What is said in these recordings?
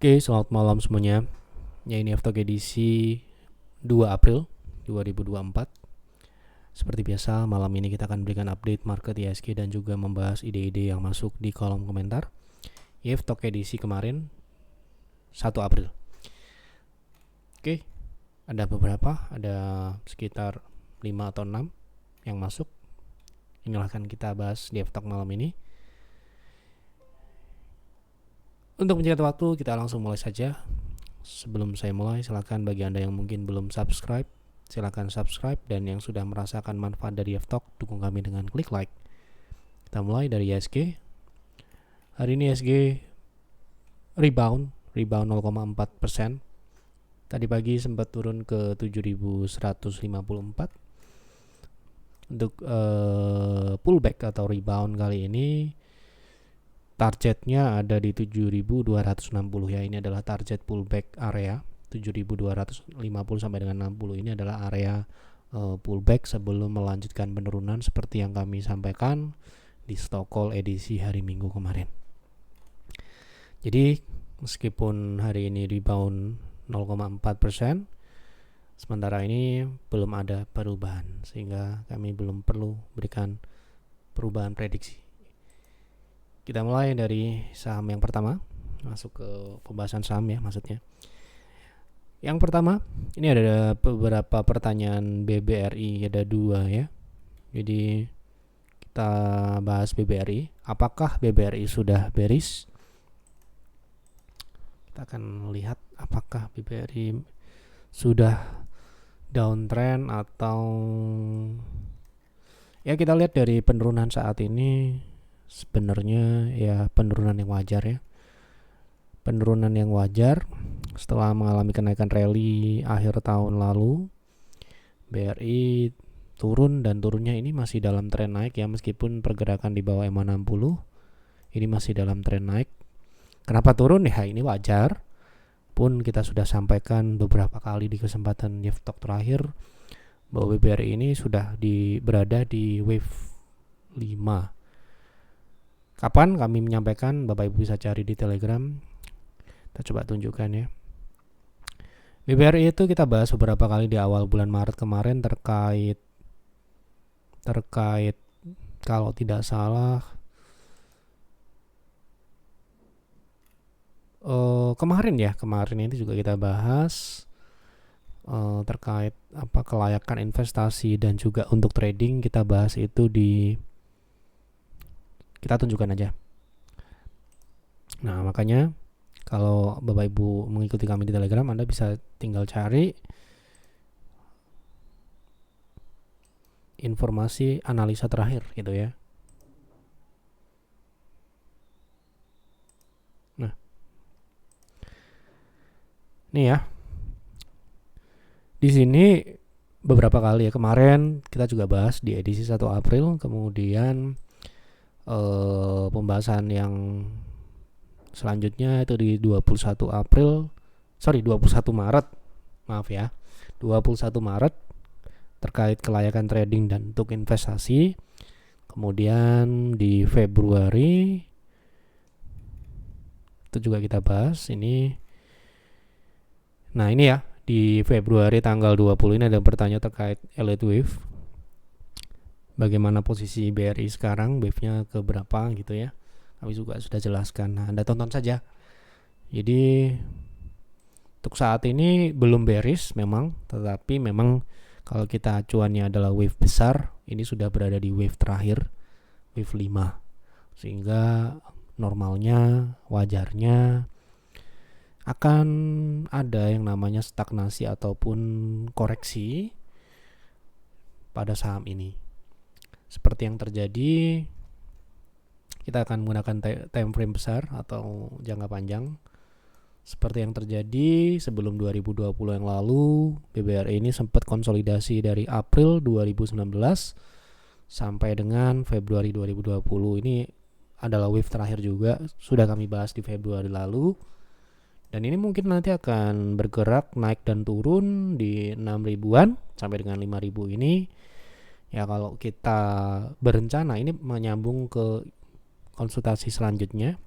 Oke, selamat malam semuanya. Ya, ini Aftok edisi 2 April 2024. Seperti biasa, malam ini kita akan berikan update market ISG dan juga membahas ide-ide yang masuk di kolom komentar. Ya, Aftok edisi kemarin 1 April. Oke, ada sekitar 5 atau 6 yang masuk. Inilah akan kita bahas di Aftok malam ini. Untuk menyingkat waktu, kita langsung mulai saja. Sebelum saya mulai, silakan bagi Anda yang mungkin belum subscribe, silakan subscribe, dan yang sudah merasakan manfaat dari F-Talk, dukung kami dengan klik like. Kita mulai dari ISG. Hari ini ISG rebound 0,4%. Tadi pagi sempat turun ke 7.154. Untuk pullback atau rebound kali ini targetnya ada di 7.260 ya. Ini adalah target pullback area 7.250 sampai dengan 60. Ini adalah area pullback sebelum melanjutkan penurunan seperti yang kami sampaikan di stock call edisi hari Minggu kemarin. Jadi meskipun hari ini rebound 0,4%, sementara ini belum ada perubahan sehingga kami belum perlu berikan perubahan prediksi. Kita mulai dari saham yang pertama, masuk ke pembahasan saham ya maksudnya. Yang pertama, ini ada beberapa pertanyaan BBRI, ada 2 ya. Jadi kita bahas BBRI. Apakah BBRI sudah bearish? Kita akan lihat apakah BBRI sudah downtrend atau ya, kita lihat dari penurunan saat ini sebenarnya ya penurunan yang wajar ya. Penurunan yang wajar setelah mengalami kenaikan rally akhir tahun lalu. BRI turun dan turunnya ini masih dalam tren naik ya, meskipun pergerakan di bawah EMA 60 ini masih dalam tren naik. Kenapa turun ya? Ini wajar. Pun kita sudah sampaikan beberapa kali di kesempatan F-Talk terakhir bahwa BBRI ini sudah berada di wave 5. Kapan kami menyampaikan? Bapak Ibu bisa cari di Telegram. Kita coba tunjukkan ya. BBRI itu kita bahas beberapa kali di awal bulan Maret kemarin terkait kalau tidak salah kemarin itu juga kita bahas terkait kelayakan investasi dan juga untuk trading. Kita bahas itu kita tunjukkan aja. Nah, makanya kalau Bapak Ibu mengikuti kami di Telegram, Anda bisa tinggal cari informasi analisa terakhir gitu ya. Nah, ini ya. Di sini beberapa kali ya, kemarin kita juga bahas di edisi 1 April, kemudian pembahasan yang selanjutnya itu di 21 Maret. Maaf ya. 21 Maret terkait kelayakan trading dan untuk investasi. Kemudian di Februari itu juga kita bahas ini. Nah, ini ya, di Februari tanggal 20 ini ada pertanyaan terkait elite wave. Bagaimana posisi BRI sekarang, wave-nya ke berapa gitu ya. Kami juga sudah jelaskan. Nah, Anda tonton saja. Jadi untuk saat ini belum bearish memang, tetapi memang kalau kita acuannya adalah wave besar, ini sudah berada di wave terakhir, wave 5. Sehingga normalnya, wajarnya akan ada yang namanya stagnasi ataupun koreksi pada saham ini. Seperti yang terjadi, kita akan menggunakan time frame besar atau jangka panjang. Seperti yang terjadi sebelum 2020 yang lalu, BBRI ini sempat konsolidasi dari April 2019 sampai dengan Februari 2020. Ini adalah wave terakhir juga, sudah kami bahas di Februari lalu. Dan ini mungkin nanti akan bergerak naik dan turun di 6.000-an sampai dengan 5.000 ini. Ya, kalau kita berencana ini menyambung ke konsultasi selanjutnya,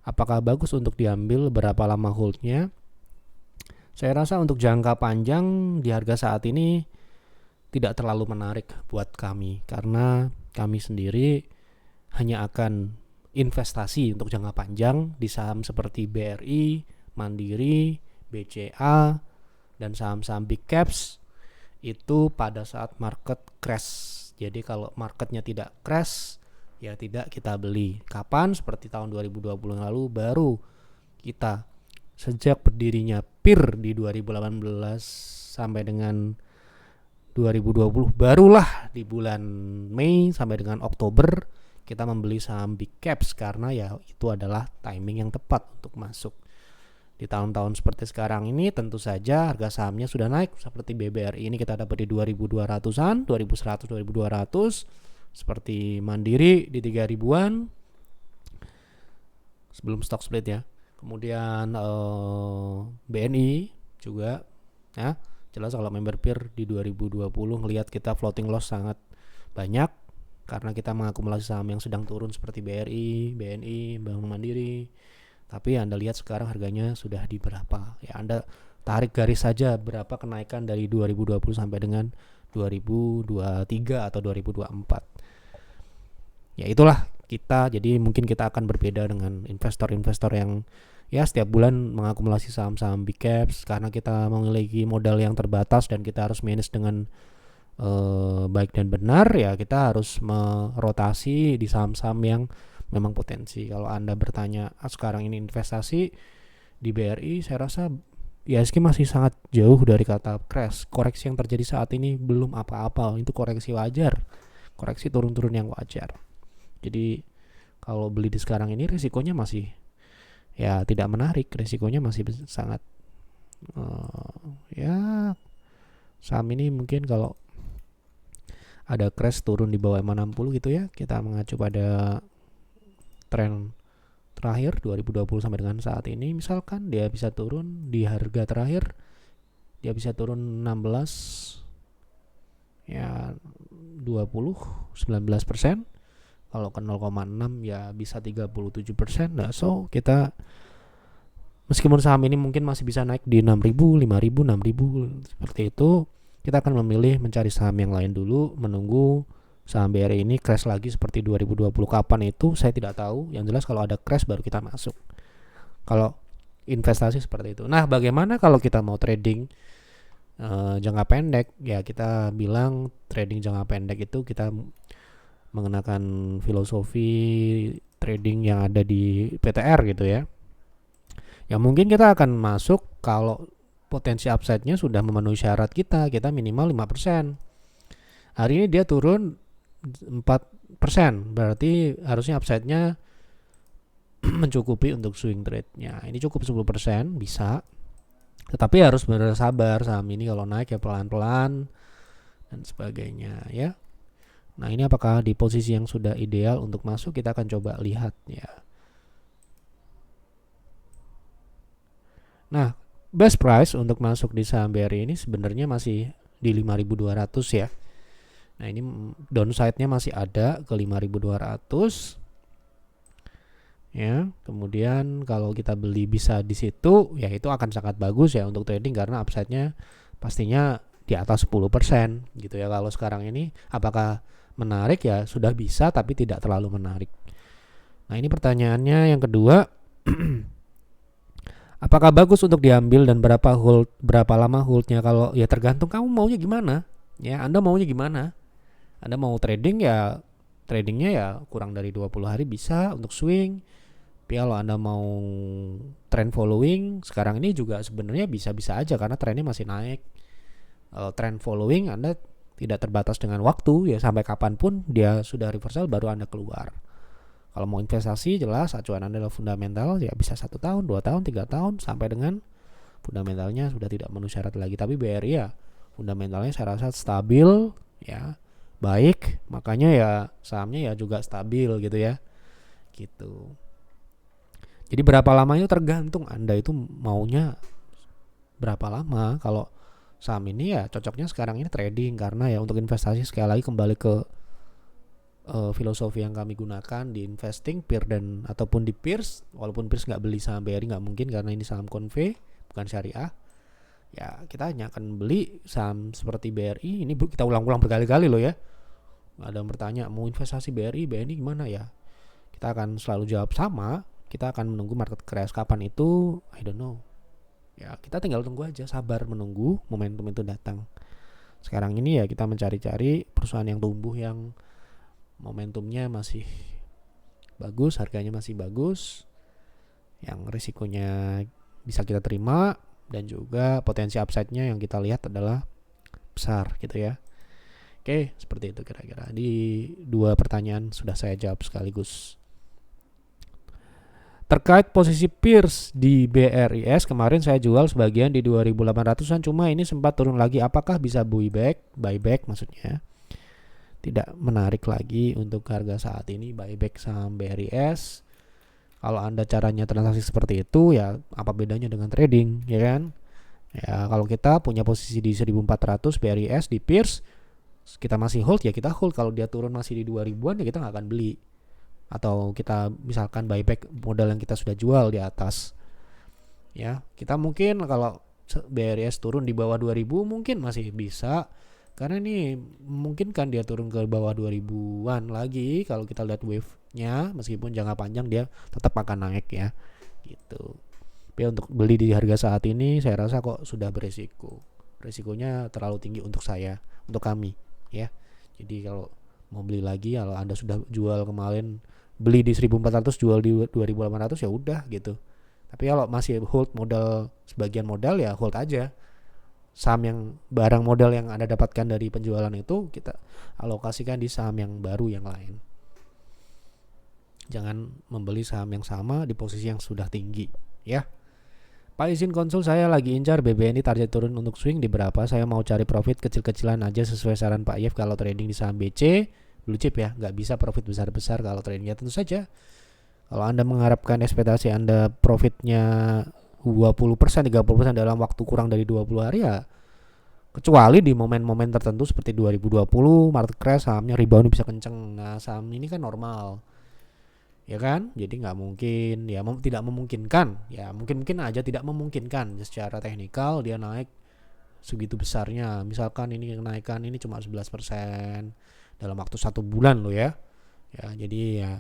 Apakah bagus untuk diambil, berapa lama holdnya? Saya rasa untuk jangka panjang di harga saat ini tidak terlalu menarik buat kami, karena kami sendiri hanya akan investasi untuk jangka panjang di saham seperti BRI, Mandiri, BCA, dan saham-saham big caps itu pada saat market crash. Jadi kalau marketnya tidak crash, ya tidak kita beli. Kapan? Seperti tahun 2020 lalu baru kita, sejak berdirinya PIR di 2018 sampai dengan 2020, barulah di bulan Mei sampai dengan Oktober kita membeli saham big caps, karena ya itu adalah timing yang tepat untuk masuk. Di tahun-tahun seperti sekarang ini tentu saja harga sahamnya sudah naik, seperti BBRI ini kita dapat di 2200-an, 2100, 2200, seperti Mandiri di 3000-an sebelum stock split ya. Kemudian BNI juga ya, jelas kalau member PIR di 2020 ngelihat kita floating loss sangat banyak karena kita mengakumulasi saham yang sedang turun seperti BRI, BNI, Bank Mandiri. Tapi Anda lihat sekarang harganya sudah di berapa. Ya Anda tarik garis saja berapa kenaikan dari 2020 sampai dengan 2023 atau 2024. Ya itulah kita, jadi mungkin kita akan berbeda dengan investor-investor yang ya setiap bulan mengakumulasi saham-saham big caps, karena kita memiliki modal yang terbatas dan kita harus manage dengan baik dan benar. Ya kita harus merotasi di saham-saham yang memang potensi. Kalau Anda bertanya sekarang ini investasi di BRI, saya rasa IHSG masih sangat jauh dari kata crash. Koreksi yang terjadi saat ini belum apa-apa, itu koreksi wajar, koreksi turun-turun yang wajar. Jadi kalau beli di sekarang ini risikonya masih ya tidak menarik, risikonya masih sangat ya saham ini mungkin kalau ada crash turun di bawah 60 gitu ya, kita mengacu pada tren terakhir 2020 sampai dengan saat ini, misalkan dia bisa turun di harga terakhir, dia bisa turun 16 ya 20 19%, kalau ke 0,6 ya bisa 37%. Nah, so kita meskipun saham ini mungkin masih bisa naik di 6.000, 5.000, 6.000 seperti itu, kita akan memilih mencari saham yang lain dulu, menunggu saham BRI ini crash lagi seperti 2020. Kapan itu saya tidak tahu, yang jelas kalau ada crash baru kita masuk. Kalau investasi seperti itu. Nah, bagaimana kalau kita mau trading jangka pendek? Ya kita bilang trading jangka pendek itu kita mengenakan filosofi trading yang ada di PTR gitu ya. Ya mungkin kita akan masuk kalau potensi upside-nya sudah memenuhi syarat kita minimal 5%. Hari ini dia turun 4%, berarti harusnya upside-nya mencukupi untuk swing trade-nya. Ini cukup 10%, bisa. Tetapi harus bersabar, saham ini kalau naik ya pelan-pelan dan sebagainya ya. Nah, ini apakah di posisi yang sudah ideal untuk masuk, kita akan coba lihat ya. Nah, best price untuk masuk di saham BRI ini sebenarnya masih di 5.200 ya. Nah, ini downside-nya masih ada ke 5.200 ya. Kemudian kalau kita beli bisa di situ, ya itu akan sangat bagus ya untuk trading karena upside-nya pastinya di atas 10% gitu ya. Kalau sekarang ini apakah menarik? Ya sudah bisa tapi tidak terlalu menarik. Nah, ini pertanyaannya yang kedua. Apakah bagus untuk diambil dan berapa lama holdnya? Kalau ya tergantung kamu maunya gimana. Ya, Anda maunya gimana? Anda mau trading ya tradingnya ya kurang dari 20 hari bisa untuk swing. Tapi kalau Anda mau trend following, sekarang ini juga sebenarnya bisa-bisa aja karena trennya masih naik. Trend following Anda tidak terbatas dengan waktu, ya sampai kapanpun dia sudah reversal baru Anda keluar. Kalau mau investasi jelas acuan Anda adalah fundamental, ya bisa 1 tahun, 2 tahun, 3 tahun sampai dengan fundamentalnya sudah tidak memenuhi syarat lagi. Tapi BRI ya fundamentalnya saya rasa stabil ya, baik, makanya ya sahamnya ya juga stabil gitu ya. Gitu. Jadi berapa lama itu tergantung Anda itu maunya berapa lama. Kalau saham ini ya cocoknya sekarang ini trading, karena ya untuk investasi sekali lagi kembali ke filosofi yang kami gunakan di investing peer dan ataupun di peers. Walaupun peers nggak beli saham BRI, nggak mungkin karena ini saham konve bukan syariah. Ya kita hanya akan beli saham seperti BRI. Ini kita ulang-ulang berkali-kali loh ya. Ada yang bertanya mau investasi BRI gimana ya, kita akan selalu jawab sama. Kita akan menunggu market crash. Kapan itu I don't know ya, kita tinggal tunggu aja, sabar menunggu momentum itu datang. Sekarang ini ya kita mencari-cari perusahaan yang tumbuh, yang momentumnya masih bagus, harganya masih bagus, yang risikonya bisa kita terima, dan juga potensi upside-nya yang kita lihat adalah besar gitu ya. Oke, seperti itu kira-kira. Di 2 pertanyaan sudah saya jawab sekaligus. Terkait posisi peers di BRIS, kemarin saya jual sebagian di 2.800-an, cuma ini sempat turun lagi. Apakah bisa buyback maksudnya? Tidak menarik lagi untuk harga saat ini buyback saham BRIS. Kalau Anda caranya transaksi seperti itu, ya apa bedanya dengan trading, ya kan? Ya kalau kita punya posisi di 1.400 BRIS di peers, kita masih hold ya kita hold. Kalau dia turun masih di 2.000-an ya kita nggak akan beli. Atau kita misalkan buyback modal yang kita sudah jual di atas. Ya, kita mungkin kalau BRIS turun di bawah 2.000 mungkin masih bisa. Karena ini mungkin kan dia turun ke bawah 2.000-an lagi. Kalau kita lihat wave-nya, meskipun jangka panjang dia tetap akan naik ya. Gitu. Tapi untuk beli di harga saat ini saya rasa kok sudah beresiko. Resikonya terlalu tinggi untuk saya, untuk kami ya. Jadi kalau mau beli lagi, kalau Anda sudah jual kemarin, beli di 1.400 jual di 2.800 ya udah gitu. Tapi kalau masih hold modal, sebagian modal ya hold aja. Saham yang barang modal yang Anda dapatkan dari penjualan itu kita alokasikan di saham yang baru yang lain. Jangan membeli saham yang sama di posisi yang sudah tinggi ya. Pak izin konsul, saya lagi incar BBNI, target turun untuk swing di berapa? Saya mau cari profit kecil-kecilan aja sesuai saran Pak Yef. Kalau trading di saham BC blue chip ya, nggak bisa profit besar-besar kalau tradingnya. Tentu saja kalau Anda mengharapkan ekspektasi Anda profitnya 20%, 30% dalam waktu kurang dari 20 hari ya, kecuali di momen-momen tertentu seperti 2020 market crash, sahamnya rebound bisa kenceng. Nah saham ini kan normal ya kan, jadi nggak mungkin ya, tidak memungkinkan ya, mungkin aja tidak memungkinkan secara teknikal dia naik segitu besarnya. Misalkan ini kenaikan ini cuma 11% dalam waktu 1 bulan loh ya. Ya jadi ya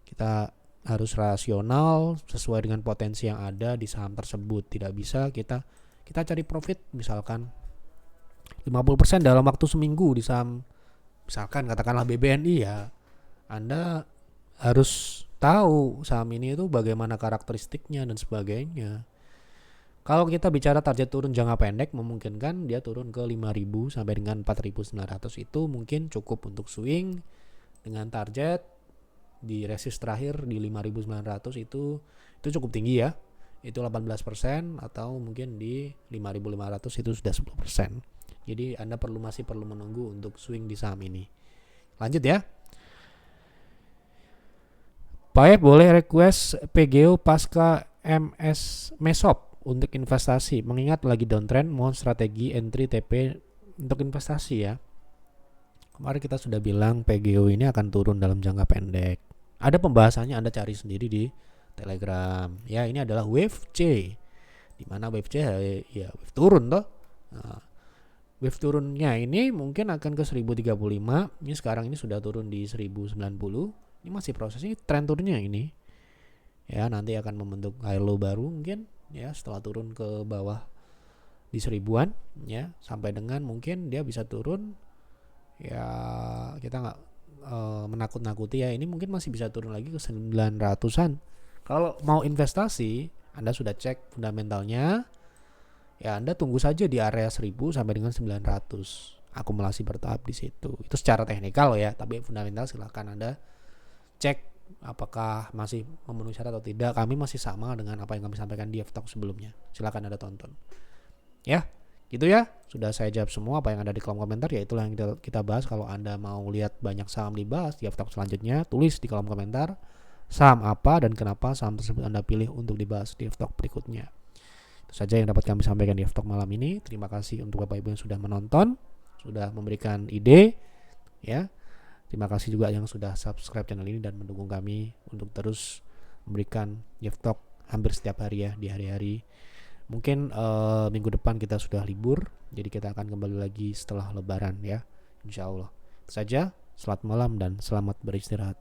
kita harus rasional sesuai dengan potensi yang ada di saham tersebut. Tidak bisa kita cari profit misalkan 50% dalam waktu seminggu di saham, misalkan katakanlah BBNI ya. Anda harus tahu saham ini itu bagaimana karakteristiknya dan sebagainya. Kalau kita bicara target turun jangka pendek, memungkinkan dia turun ke 5.000 sampai dengan 4.900, itu mungkin cukup untuk swing dengan target di resist terakhir di 5.900 itu cukup tinggi ya. Itu 18%, atau mungkin di 5.500 itu sudah 10%. Jadi Anda masih perlu menunggu untuk swing di saham ini. Lanjut ya. Pak boleh request PGO pasca MESOP untuk investasi, mengingat lagi downtrend, mohon strategi entry TP untuk investasi ya. Kemarin kita sudah bilang PGO ini akan turun dalam jangka pendek. Ada pembahasannya, Anda cari sendiri di Telegram. Ya, ini adalah wave C. Dimana wave C ya wave turun toh. Nah, wave turunnya ini mungkin akan ke 1035. Ini sekarang ini sudah turun di 1090. Ini masih proses, ini tren turunnya ini. Ya, nanti akan membentuk high low baru mungkin ya setelah turun ke bawah di 1000-an ya, sampai dengan mungkin dia bisa turun ya, kita nggak menakut-nakuti ya, ini mungkin masih bisa turun lagi ke 900-an. Kalau mau investasi, Anda sudah cek fundamentalnya ya, Anda tunggu saja di area 1000 sampai dengan 900, akumulasi bertahap di situ. Itu secara teknikal ya, tapi fundamental silakan Anda cek apakah masih memenuhi syarat atau tidak. Kami masih sama dengan apa yang kami sampaikan di F-Talk sebelumnya. Silakan Anda tonton. Ya, gitu ya. Sudah saya jawab semua apa yang ada di kolom komentar. Ya itulah yang kita bahas. Kalau Anda mau lihat banyak saham dibahas di F-Talk selanjutnya, tulis di kolom komentar saham apa dan kenapa saham tersebut Anda pilih untuk dibahas di F-Talk berikutnya. Itu saja yang dapat kami sampaikan di F-Talk malam ini. Terima kasih untuk Bapak Ibu yang sudah menonton, sudah memberikan ide ya. Terima kasih juga yang sudah subscribe channel ini dan mendukung kami untuk terus memberikan Jeff Talk hampir setiap hari ya, di hari-hari. Mungkin minggu depan kita sudah libur, jadi kita akan kembali lagi setelah lebaran ya, insya Allah. Itu saja, selamat malam dan selamat beristirahat.